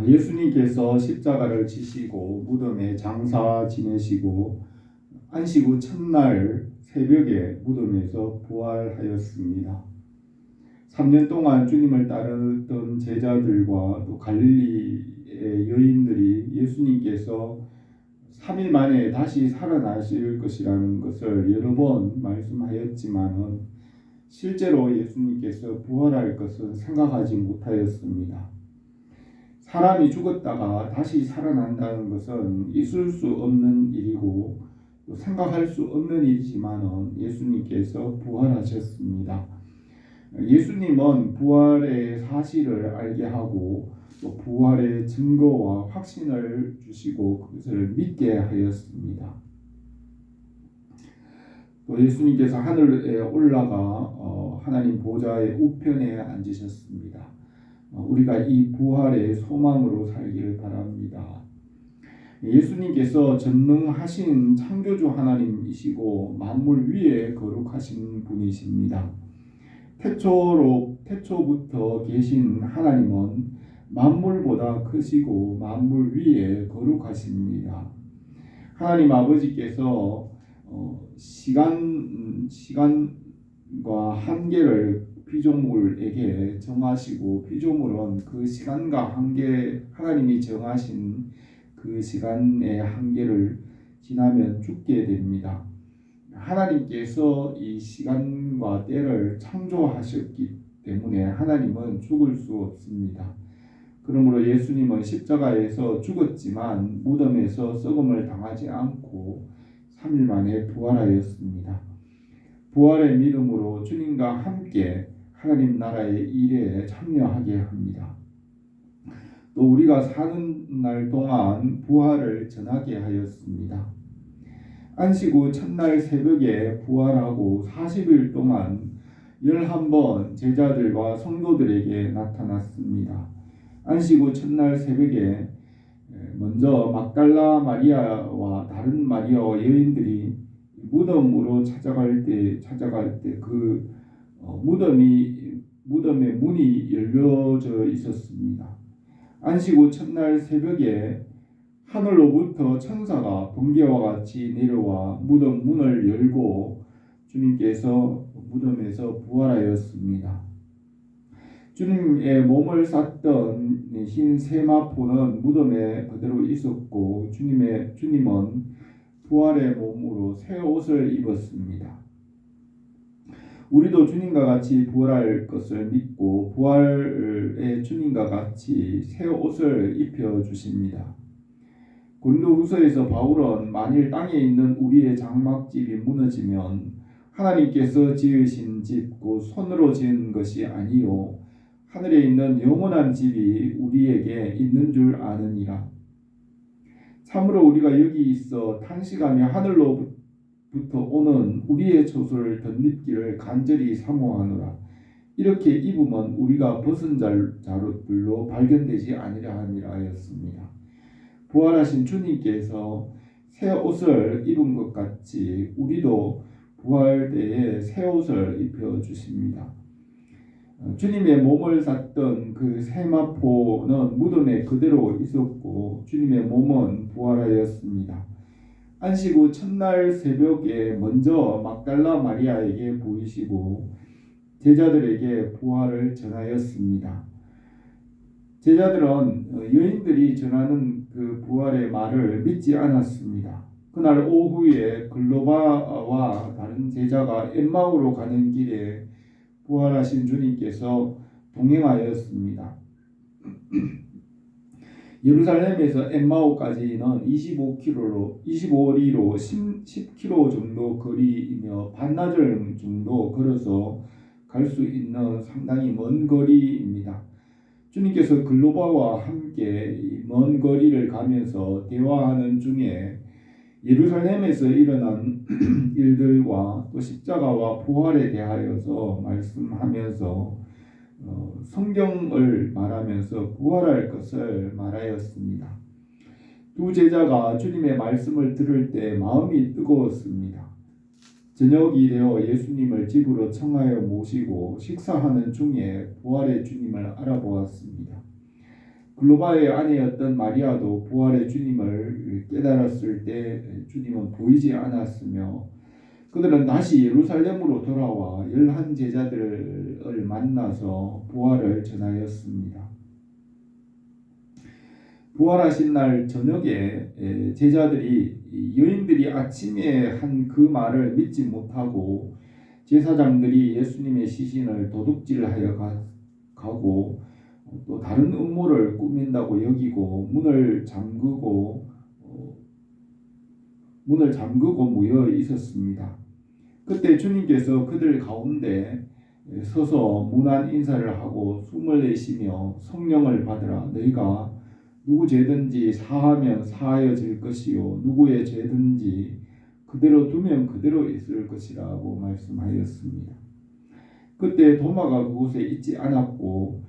예수님께서 십자가를 지시고 무덤에 장사 지내시고 안식 후 첫날 새벽에 무덤에서 부활하였습니다. 3년 동안 주님을 따르던 제자들과 또 갈릴리의 여인들이 예수님께서 3일 만에 다시 살아나실 것이라는 것을 여러 번 말씀하였지만은 실제로 예수님께서 부활할 것은 생각하지 못하였습니다. 사람이 죽었다가 다시 살아난다는 것은 있을 수 없는 일이고 또 생각할 수 없는 일이지만은 예수님께서 부활하셨습니다. 예수님은 부활의 사실을 알게 하고 또 부활의 증거와 확신을 주시고 그것을 믿게 하였습니다. 또 예수님께서 하늘에 올라가 하나님 보좌의 우편에 앉으셨습니다. 우리가 이 부활의 소망으로 살기를 바랍니다. 예수님께서 전능하신 창조주 하나님이시고 만물 위에 거룩하신 분이십니다. 태초부터 계신 하나님은 만물보다 크시고 만물 위에 거룩하십니다. 하나님 아버지께서 시간과 한계를 피조물에게 정하시고 피조물은 그 시간과 한계 하나님이 정하신 그 시간의 한계를 지나면 죽게 됩니다. 하나님께서 이 시간과 때를 창조하셨기 때문에 하나님은 죽을 수 없습니다. 그러므로 예수님은 십자가에서 죽었지만 무덤에서 썩음을 당하지 않고 3일 만에 부활하였습니다. 부활의 믿음으로 주님과 함께 하나님 나라의 일에 참여하게 합니다. 또 우리가 사는 날 동안 부활을 전하게 하였습니다. 안식 후 첫날 새벽에 부활하고 40일 동안 11번 제자들과 성도들에게 나타났습니다. 안식 후 첫날 새벽에 먼저 막달라 마리아와 다른 마리아와 여인들이 무덤으로 찾아갈 때 그 무덤의 문이 열려져 있었습니다. 안식 후 첫날 새벽에 하늘로부터 천사가 번개와 같이 내려와 무덤 문을 열고 주님께서 무덤에서 부활하였습니다. 주님의 몸을 쌌던 흰 세마포는 무덤에 그대로 있었고 주님은 부활의 몸으로 새 옷을 입었습니다. 우리도 주님과 같이 부활할 것을 믿고 부활의 주님과 같이 새 옷을 입혀주십니다. 고린도후서에서 바울은 만일 땅에 있는 우리의 장막집이 무너지면 하나님께서 지으신 집 곧 손으로 지은 것이 아니요 하늘에 있는 영원한 집이 우리에게 있는 줄 아느니라. 참으로 우리가 여기 있어 탄식하며 하늘로부터 오는 우리의 처소를 덧입기를 간절히 사모하노라. 이렇게 입으면 우리가 벗은 자로들로 발견되지 아니라 함이라 하였습니다. 부활하신 주님께서 새 옷을 입은 것 같이 우리도 부활 때에 새 옷을 입혀주십니다. 주님의 몸을 쌌던 그 세마포는 무덤에 그대로 있었고 주님의 몸은 부활하였습니다. 안식 후 첫날 새벽에 먼저 막달라 마리아에게 보이시고 제자들에게 부활을 전하였습니다. 제자들은 여인들이 전하는 그 부활의 말을 믿지 않았습니다. 그날 오후에 글로바와 다른 제자가 엠마오로 가는 길에 부활하신 주님께서 동행하였습니다. 예루살렘에서 엠마오까지는 25리로 10km 정도 거리이며 반나절 정도 걸어서 갈 수 있는 상당히 먼 거리입니다. 주님께서 글로바와 함께 먼 거리를 가면서 대화하는 중에 예루살렘에서 일어난 일들과 또 십자가와 부활에 대하여서 말씀하면서 성경을 말하면서 부활할 것을 말하였습니다. 두 제자가 주님의 말씀을 들을 때 마음이 뜨거웠습니다. 저녁이 되어 예수님을 집으로 청하여 모시고 식사하는 중에 부활의 주님을 알아보았습니다. 글로바의 아내였던 마리아도 부활의 주님을 깨달았을 때 주님은 보이지 않았으며 그들은 다시 예루살렘으로 돌아와 11 제자들을 만나서 부활을 전하였습니다. 부활하신 날 저녁에 제자들이 여인들이 아침에 한 그 말을 믿지 못하고 제사장들이 예수님의 시신을 도둑질하여 가고 또 다른 음모를 꾸민다고 여기고 문을 잠그고 모여 있었습니다. 그때 주님께서 그들 가운데 서서 문안 인사를 하고 숨을 내쉬며 성령을 받으라. 너희가 누구 죄든지 사하면 사하여질 것이요 누구의 죄든지 그대로 두면 그대로 있을 것이라고 말씀하였습니다. 그때 도마가 그곳에 있지 않았고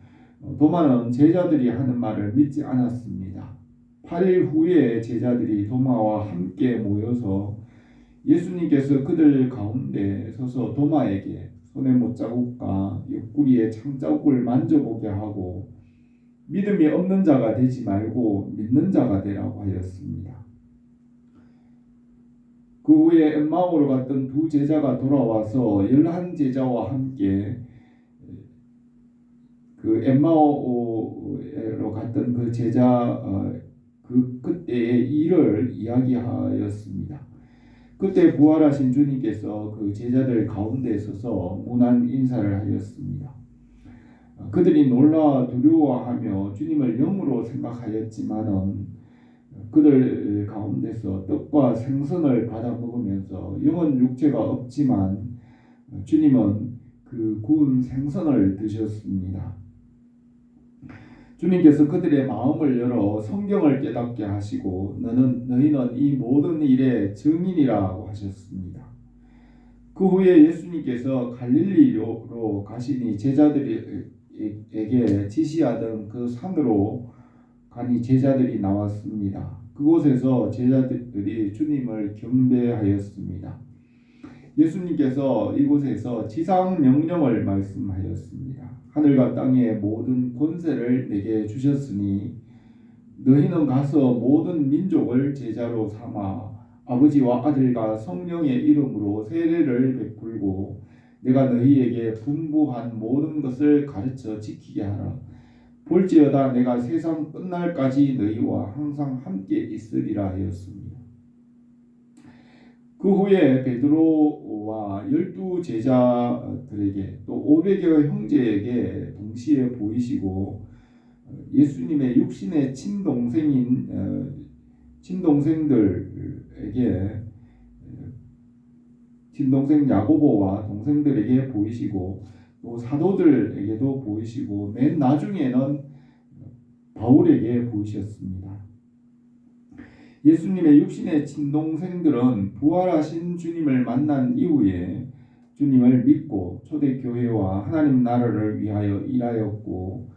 도마는 제자들이 하는 말을 믿지 않았습니다. 8일 후에 제자들이 도마와 함께 모여서 예수님께서 그들 가운데 서서 도마에게 손의 못자국과 옆구리에 창자국을 만져보게 하고 믿음이 없는 자가 되지 말고 믿는 자가 되라고 하였습니다. 그 후에 엠마오로 갔던 2 제자가 돌아와서 11 제자와 함께 그 엠마오로 갔던 그 제자 그때의 일을 이야기하였습니다. 그때 부활하신 주님께서 그 제자들 가운데 서서 문안 인사를 하였습니다. 그들이 놀라 두려워하며 주님을 영으로 생각하였지만은 그들 가운데서 떡과 생선을 받아 먹으면서 영은 육체가 없지만 주님은 그 구운 생선을 드셨습니다. 주님께서 그들의 마음을 열어 성경을 깨닫게 하시고 너희는 이 모든 일의 증인이라고 하셨습니다. 그 후에 예수님께서 갈릴리로 가시니 제자들에게 지시하던 그 산으로 가니 제자들이 나왔습니다. 그곳에서 제자들이 주님을 경배하였습니다. 예수님께서 이곳에서 지상 명령을 말씀하였습니다. 하늘과 땅의 모든 권세를 내게 주셨으니 너희는 가서 모든 민족을 제자로 삼아 아버지와 아들과 성령의 이름으로 세례를 베풀고 내가 너희에게 분부한 모든 것을 가르쳐 지키게 하라. 볼지어다 내가 세상 끝날까지 너희와 항상 함께 있으리라 하였습니다. 그 후에 베드로와 12 제자들에게 또 500여 형제에게 동시에 보이시고 예수님의 육신의 친동생들에게 친동생 야고보와 동생들에게 보이시고 또 사도들에게도 보이시고 맨 나중에는 바울에게 보이셨습니다. 예수님의 육신의 친동생들은 부활하신 주님을 만난 이후에 주님을 믿고 초대교회와 하나님 나라를 위하여 일하였고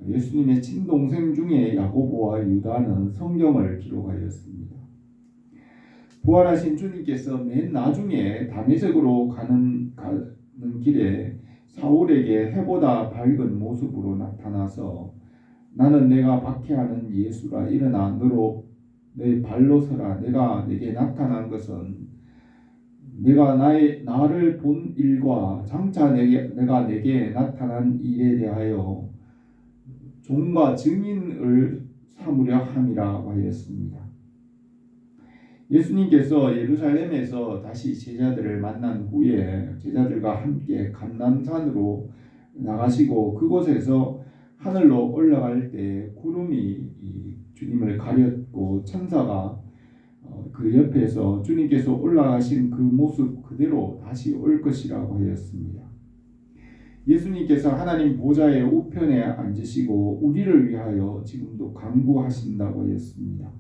예수님의 친동생 중에 야고보와 유다는 성경을 기록하였습니다. 부활하신 주님께서 맨 나중에 다메섹으로 가는 길에 사울에게 해보다 밝은 모습으로 나타나서 나는 내가 박해하는 예수라 일어나 너로 내 발로 서라. 내가 내게 나타난 것은 내가 나를 본 일과 장차 내가 내게 나타난 일에 대하여 종과 증인을 삼으려 함이라고 하였습니다. 예수님께서 예루살렘에서 다시 제자들을 만난 후에 제자들과 함께 감람산으로 나가시고 그곳에서 하늘로 올라갈 때 구름이 주님을 가렸고 천사가 그 옆에서 주님께서 올라가신 그 모습 그대로 다시 올 것이라고 하였습니다. 예수님께서 하나님 보좌의 우편에 앉으시고 우리를 위하여 지금도 간구하신다고 하였습니다.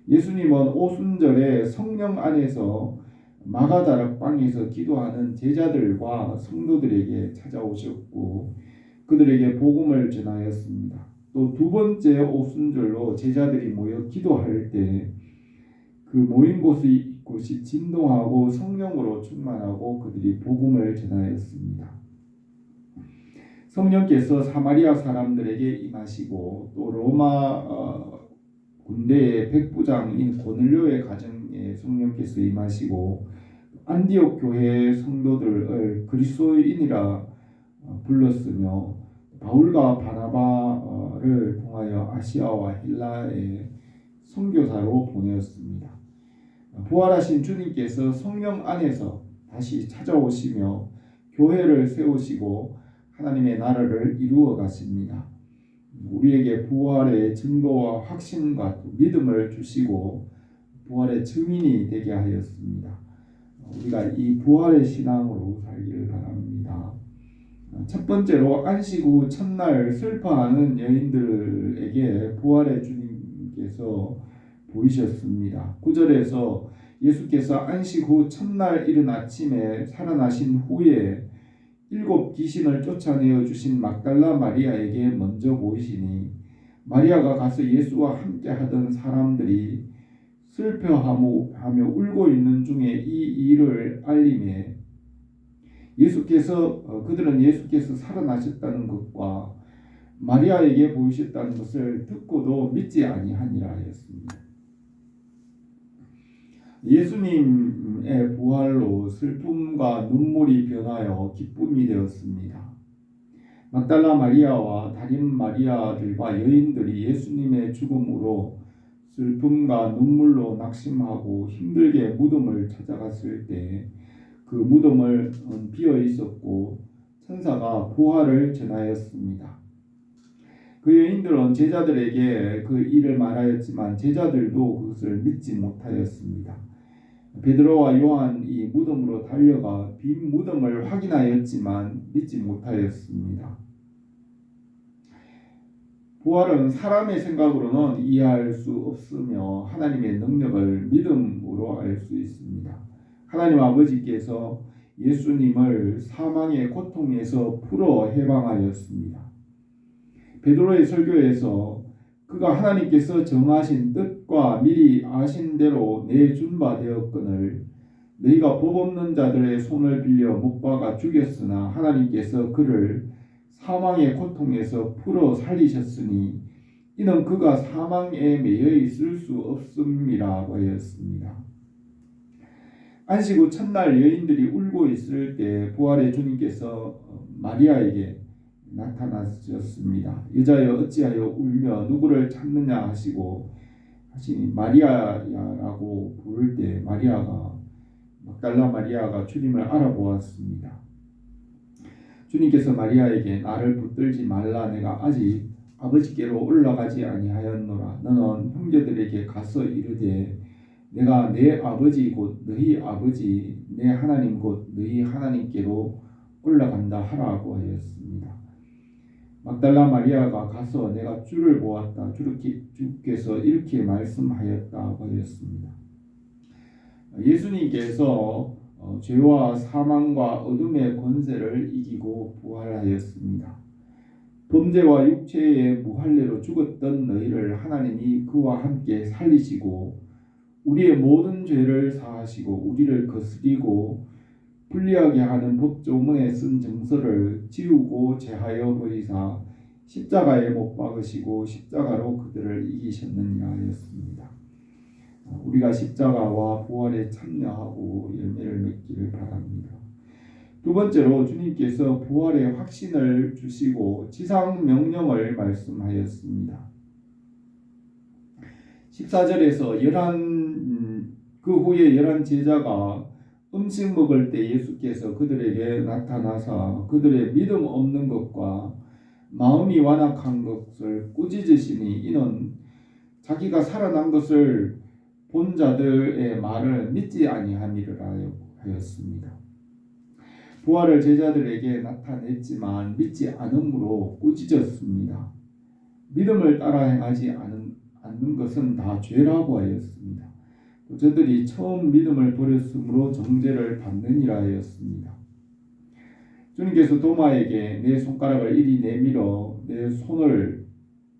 예수님은 오순절에 성령 안에서 마가다락방에서 기도하는 제자들과 성도들에게 찾아오셨고 그들에게 복음을 전하였습니다. 또 2번째 오순절로 제자들이 모여 기도할 때 그 모인 곳이 진동하고 성령으로 충만하고 그들이 복음을 전하였습니다. 성령께서 사마리아 사람들에게 임하시고 또 로마 군대의 백부장인 고넬료의 가정에 성령께서 임하시고 안디옥 교회 성도들을 그리스도인이라 불렀으며 바울과 바나바를 통하여 아시아와 헬라에 선교사로 보내었습니다. 부활하신 주님께서 성령 안에서 다시 찾아오시며 교회를 세우시고 하나님의 나라를 이루어 가십니다. 우리에게 부활의 증거와 확신과 믿음을 주시고 부활의 증인이 되게 하였습니다. 우리가 이 부활의 신앙으로 살기를 바랍니다. 첫 번째로 안식 후 첫날 슬퍼하는 여인들에게 부활의 주님께서 보이셨습니다. 9절에서 예수께서 안식 후 첫날 이른 아침에 살아나신 후에 7 귀신을 쫓아내어 주신 막달라 마리아에게 먼저 보이시니 마리아가 가서 예수와 함께 하던 사람들이 슬퍼하며 울고 있는 중에 이 일을 알림에 그들은 예수께서 살아나셨다는 것과 마리아에게 보이셨다는 것을 듣고도 믿지 아니하니라 하였습니다. 예수님의 부활로 슬픔과 눈물이 변하여 기쁨이 되었습니다. 막달라 마리아와 다른 마리아들과 여인들이 예수님의 죽음으로 슬픔과 눈물로 낙심하고 힘들게 무덤을 찾아갔을 때 그 무덤은 비어 있었고 천사가 부활을 전하였습니다. 그 여인들은 제자들에게 그 일을 말하였지만 제자들도 그것을 믿지 못하였습니다. 베드로와 요한이 무덤으로 달려가 빈 무덤을 확인하였지만 믿지 못하였습니다. 부활은 사람의 생각으로는 이해할 수 없으며 하나님의 능력을 믿음으로 알 수 있습니다. 하나님 아버지께서 예수님을 사망의 고통에서 풀어 해방하였습니다. 베드로의 설교에서 그가 하나님께서 정하신 뜻과 미리 아신 대로 내준 바 되었거늘 너희가 법 없는 자들의 손을 빌려 못 박아 죽였으나 하나님께서 그를 사망의 고통에서 풀어 살리셨으니 이는 그가 사망에 매여 있을 수 없음이라고 하였습니다. 안식 후 첫날 여인들이 울고 있을 때 부활의 주님께서 마리아에게 나타나셨습니다. 여자여 어찌하여 울며 누구를 찾느냐 하시니 마리아야라고 부를 때 막달라 마리아가 주님을 알아보았습니다. 주님께서 마리아에게 나를 붙들지 말라 내가 아직 아버지께로 올라가지 아니하였노라. 너는 형제들에게 가서 이르되 내가 내 아버지 곧 너희 아버지 내 하나님 곧 너희 하나님께로 올라간다 하라고 하였습니다. 막달라 마리아가 가서 내가 주를 보았다. 주께서 이렇게 말씀하였다고 하였습니다. 예수님께서 죄와 사망과 어둠의 권세를 이기고 부활하였습니다. 범죄와 육체의 무할례로 죽었던 너희를 하나님이 그와 함께 살리시고 우리의 모든 죄를 사하시고 우리를 거스리고 불리하게 하는 법조문에 쓴 증서를 지우고 제하여 버리사 십자가에 못 박으시고 십자가로 그들을 이기셨느니라 하였습니다. 우리가 십자가와 부활에 참여하고 열매를 맺기를 바랍니다. 두 번째로 주님께서 부활의 확신을 주시고 지상 명령을 말씀하였습니다. 14절에서 그 후에 11 제자가 음식 먹을 때 예수께서 그들에게 나타나사 그들의 믿음 없는 것과 마음이 완악한 것을 꾸짖으시니 이는 자기가 살아난 것을 본 자들의 말을 믿지 아니함이라 하였습니다. 부활을 제자들에게 나타냈지만 믿지 않음으로 꾸짖었습니다. 믿음을 따라 행하지 않는 것은 다 죄라고 하였습니다. 저들이 처음 믿음을 버렸으므로 정죄를 받느니라 하였습니다. 주님께서 도마에게 내 손가락을 이리 내밀어 내 손을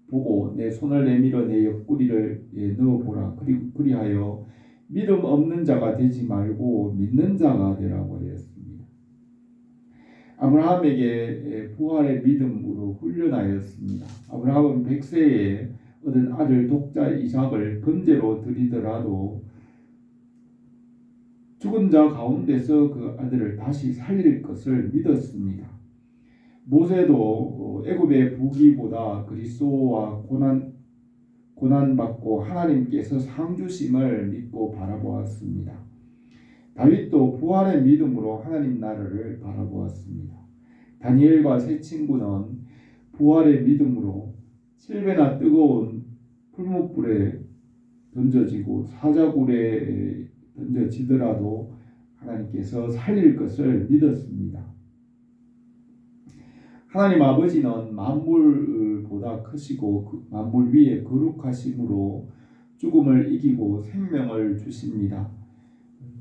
보고 내 손을 내밀어 내 옆구리를 넣어보라. 그리하여 믿음 없는 자가 되지 말고 믿는 자가 되라고 하였습니다. 아브라함에게 부활의 믿음으로 훈련하였습니다. 아브라함은 100세에 얻은 아들 독자 이삭을 번제로 드리더라도 죽은 자 가운데서 그 아들을 다시 살릴 것을 믿었습니다. 모세도 애굽의 부귀보다 그리스도와 고난받고 하나님께서 상 주심을 믿고 바라보았습니다. 다윗도 부활의 믿음으로 하나님 나라를 바라보았습니다. 다니엘과 세 친구는 부활의 믿음으로 7배나 뜨거운 풀무불에 던져지고 사자굴에 던져지더라도 하나님께서 살릴 것을 믿었습니다. 하나님 아버지는 만물보다 크시고 만물 위에 거룩하심으로 죽음을 이기고 생명을 주십니다.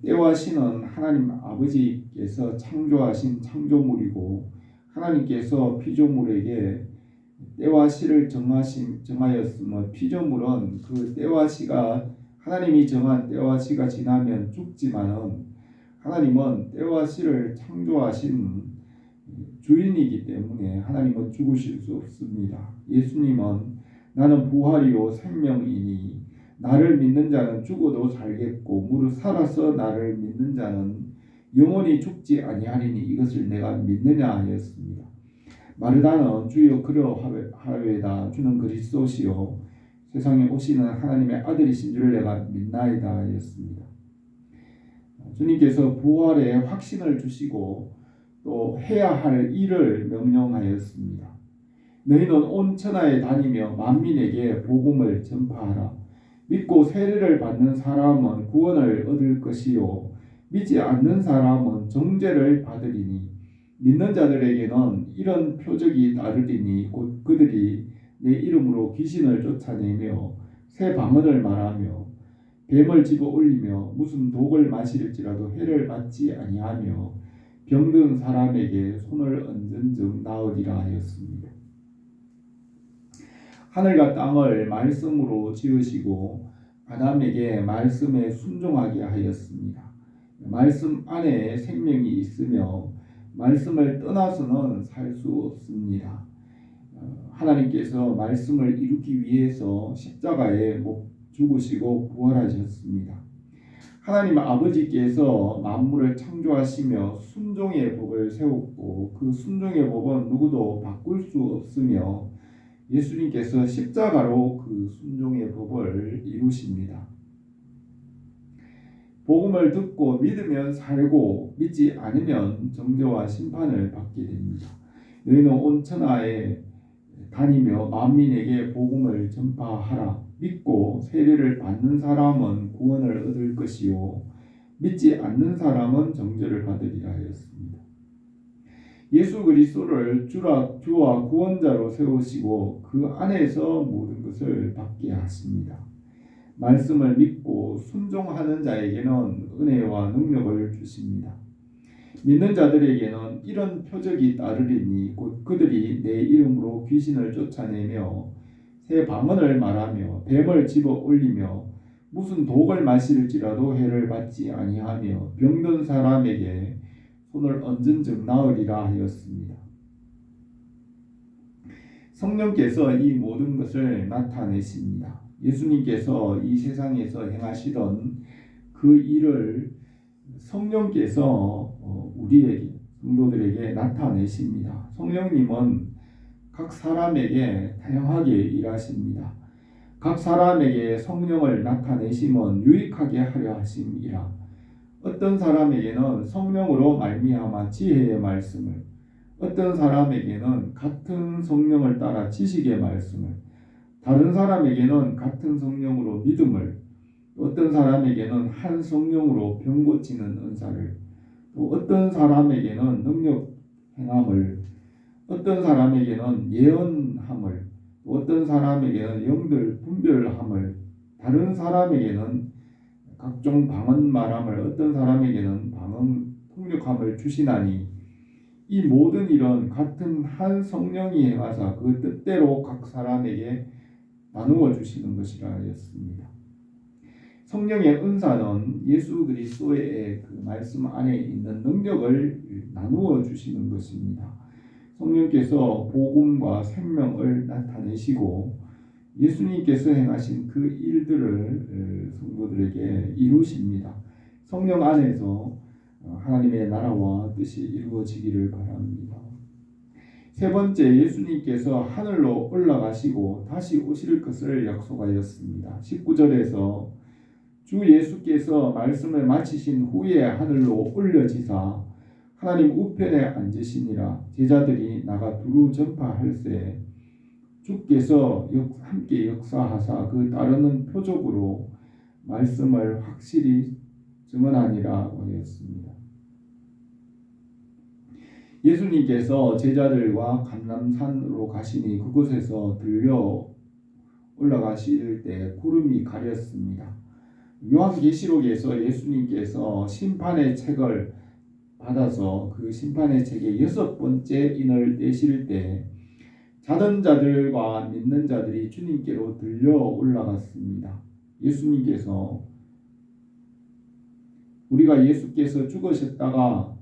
때와 시는 하나님 아버지께서 창조하신 창조물이고 하나님께서 피조물에게 때와 시를 정하였으며 피조물은 그 때와 시가 하나님이 정한 때와 시가 지나면 죽지만은 하나님은 때와 시를 창조하신 주인이기 때문에 하나님은 죽으실 수 없습니다. 예수님은 나는 부활이요 생명이니 나를 믿는 자는 죽어도 살겠고 무릇 살아서 나를 믿는 자는 영원히 죽지 아니하리니 이것을 내가 믿느냐 하였습니다. 마르다는 주여 그러하외다 주는 그리스도시요 세상에 오시는 하나님의 아들이신 줄을 내가 믿나이다 하였습니다. 주님께서 부활의 확신을 주시고 또 해야 할 일을 명령하였습니다. 너희는 온 천하에 다니며 만민에게 복음을 전파하라. 믿고 세례를 받는 사람은 구원을 얻을 것이요 믿지 않는 사람은 정죄를 받으리니 믿는 자들에게는 이런 표적이 따르리니 곧 그들이 내 이름으로 귀신을 쫓아내며 새 방언을 말하며 뱀을 집어 올리며 무슨 독을 마실지라도 해를 받지 아니하며 병든 사람에게 손을 얹은 즉 나으리라 하였습니다. 하늘과 땅을 말씀으로 지으시고 아담에게 말씀에 순종하게 하였습니다. 말씀 안에 생명이 있으며 말씀을 떠나서는 살 수 없습니다. 하나님께서 말씀을 이루기 위해서 십자가에 죽으시고 부활하셨습니다. 하나님 아버지께서 만물을 창조하시며 순종의 법을 세웠고 그 순종의 법은 누구도 바꿀 수 없으며 예수님께서 십자가로 그 순종의 법을 이루십니다. 복음을 듣고 믿으면 살고 믿지 않으면 정죄와 심판을 받게 됩니다. 너희는 온 천하에 다니며 만민에게 복음을 전파하라. 믿고 세례를 받는 사람은 구원을 얻을 것이요 믿지 않는 사람은 정죄를 받으리라 하였습니다. 예수 그리스도를 주와 구원자로 세우시고 그 안에서 모든 것을 받게 하십니다. 말씀을 믿고 순종하는 자에게는 은혜와 능력을 주십니다. 믿는 자들에게는 이런 표적이 따르리니 곧 그들이 내 이름으로 귀신을 쫓아내며 새 방언을 말하며 뱀을 집어 올리며 무슨 독을 마실지라도 해를 받지 아니하며 병든 사람에게 손을 얹은 즉 나으리라 하였습니다. 성령께서 이 모든 것을 나타내십니다. 예수님께서 이 세상에서 행하시던 그 일을 성령께서 우리에게 성도들에게 나타내십니다. 성령님은 각 사람에게 다양하게 일하십니다. 각 사람에게 성령을 나타내심은 유익하게 하려 하심이라. 어떤 사람에게는 성령으로 말미암아 지혜의 말씀을, 어떤 사람에게는 같은 성령을 따라 지식의 말씀을, 다른 사람에게는 같은 성령으로 믿음을, 어떤 사람에게는 한 성령으로 병 고치는 은사를, 또 어떤 사람에게는 능력 행함을, 어떤 사람에게는 예언함을, 어떤 사람에게는 영들 분별함을, 다른 사람에게는 각종 방언 말함을, 어떤 사람에게는 방언 통역함을 주시나니 이 모든 일은 같은 한 성령이 행하사 그 뜻대로 각 사람에게 나누어 주시는 것이라 하였습니다. 성령의 은사는 예수 그리스도의 그 말씀 안에 있는 능력을 나누어 주시는 것입니다. 성령께서 복음과 생명을 나타내시고 예수님께서 행하신 그 일들을 성도들에게 이루십니다. 성령 안에서 하나님의 나라와 뜻이 이루어지기를 바랍니다. 세 번째, 예수님께서 하늘로 올라가시고 다시 오실 것을 약속하였습니다. 19절에서 주 예수께서 말씀을 마치신 후에 하늘로 올려지사 하나님 우편에 앉으시니라. 제자들이 나가 두루 전파할세 주께서 함께 역사하사 그 따르는 표적으로 말씀을 확실히 증언하니라 하였습니다. 예수님께서 제자들과 감람산으로 가시니 그곳에서 들려 올라가실 때 구름이 가렸습니다. 요한계시록에서 예수님께서 심판의 책을 받아서 그 심판의 책의 6번째 인을 떼실 때 자던 자들과 믿는 자들이 주님께로 들려 올라갔습니다. 예수님께서 우리가 예수께서 죽으셨다가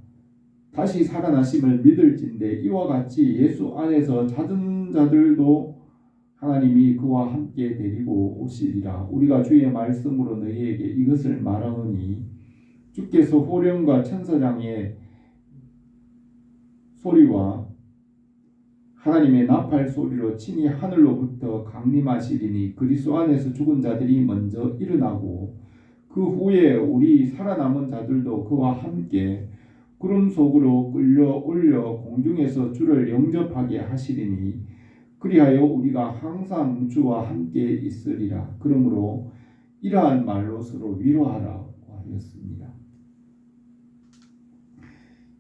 다시 살아나심을 믿을진대 이와 같이 예수 안에서 자던 자들도 하나님이 그와 함께 데리고 오시리라. 우리가 주의 말씀으로 너희에게 이것을 말하노니 주께서 호령과 천사장의 소리와 하나님의 나팔 소리로 친히 하늘로부터 강림하시리니 그리스도 안에서 죽은 자들이 먼저 일어나고 그 후에 우리 살아남은 자들도 그와 함께 구름 속으로 끌려 올려 공중에서 주를 영접하게 하시리니 그리하여 우리가 항상 주와 함께 있으리라. 그러므로 이러한 말로 서로 위로하라고 하였습니다.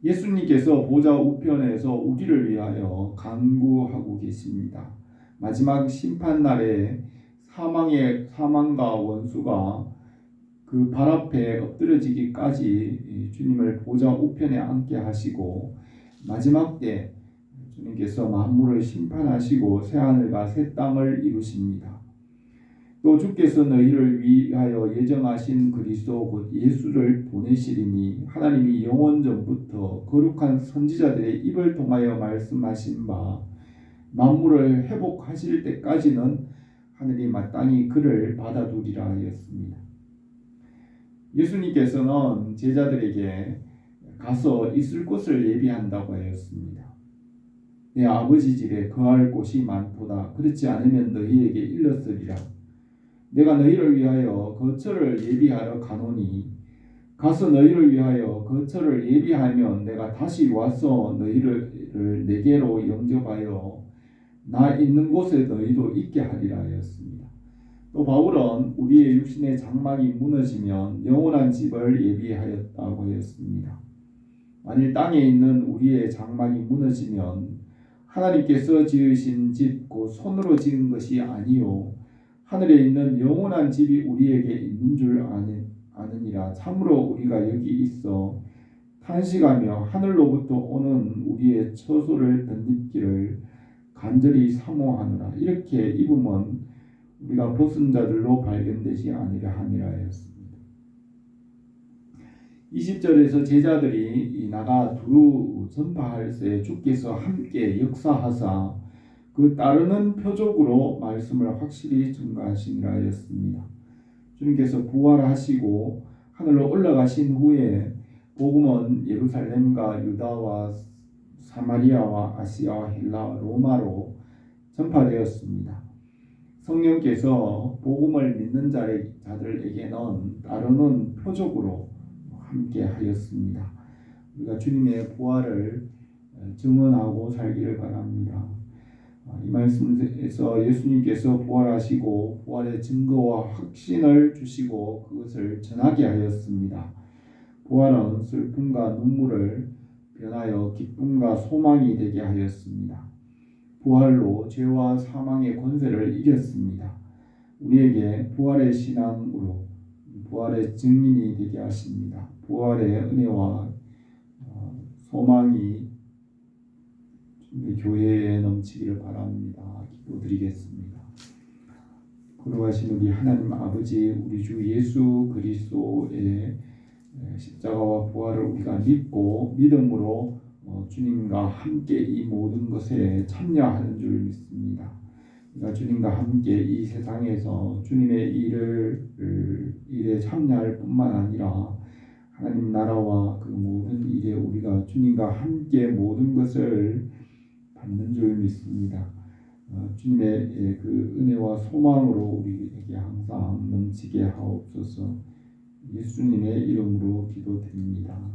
예수님께서 보좌 우편에서 우리를 위하여 간구하고 계십니다. 마지막 심판날에 사망과 원수가 그 발 앞에 엎드러지기까지 주님을 보좌 우편에 앉게 하시고 마지막 때 주님께서 만물을 심판하시고 새하늘과 새 땅을 이루십니다. 또 주께서 너희를 위하여 예정하신 그리스도 곧 예수를 보내시리니 하나님이 영원 전부터 거룩한 선지자들의 입을 통하여 말씀하신 바 만물을 회복하실 때까지는 하늘이 마땅히 그를 받아두리라 하였습니다. 예수님께서는 제자들에게 가서 있을 곳을 예비한다고 하였습니다. 내 아버지 집에 거할 곳이 많도다. 그렇지 않으면 너희에게 일렀으리라. 내가 너희를 위하여 거처를 예비하러 가노니 가서 너희를 위하여 거처를 예비하면 내가 다시 와서 너희를 내게로 영접하여 나 있는 곳에 너희도 있게 하리라 하였습니다. 또 바울은 우리의 육신의 장막이 무너지면 영원한 집을 예비하였다고 하였습니다. 만일 땅에 있는 우리의 장막이 무너지면 하나님께서 지으신 집 곧 손으로 지은 것이 아니요 하늘에 있는 영원한 집이 우리에게 있는 줄 아느니라. 참으로 우리가 여기 있어 탄식하며 하늘로부터 오는 우리의 처소를 덧입기를 간절히 사모하노라. 이렇게 입으면 우리가 벗은 자들로 발견되지 아니라 함이라 하였습니다. 20절에서 제자들이 나가 두루 전파할세 주께서 함께 역사하사 그 따르는 표적으로 말씀을 확실히 증거하시니라 하였습니다. 주님께서 부활하시고 하늘로 올라가신 후에 복음은 예루살렘과 유다와 사마리아와 아시아와 헬라 로마로 전파되었습니다. 성령께서 복음을 믿는 자들에게는 따르는 표적으로 함께 하였습니다. 우리가 주님의 부활을 증언하고 살기를 바랍니다. 이 말씀에서 예수님께서 부활하시고 부활의 증거와 확신을 주시고 그것을 전하게 하였습니다. 부활은 슬픔과 눈물을 변하여 기쁨과 소망이 되게 하였습니다. 부활로 죄와 사망의 권세를 이겼습니다. 우리에게 부활의 신앙으로 부활의 증인이 되게 하십니다. 부활의 은혜와 소망이 교회에 넘치기를 바랍니다. 기도드리겠습니다. 거룩하신 우리 하나님 아버지, 우리 주 예수 그리스도의 십자가와 부활을 우리가 믿고 믿음으로 주님과 함께 이 모든 것에 참여하는 줄 믿습니다. 우리가 주님과 함께 이 세상에서 주님의 일에 참여할 뿐만 아니라 하나님 나라와 그 모든 일에 우리가 주님과 함께 모든 것을 받는 줄 믿습니다. 주님의 그 은혜와 소망으로 우리에게 항상 넘치게 하옵소서. 예수님의 이름으로 기도드립니다.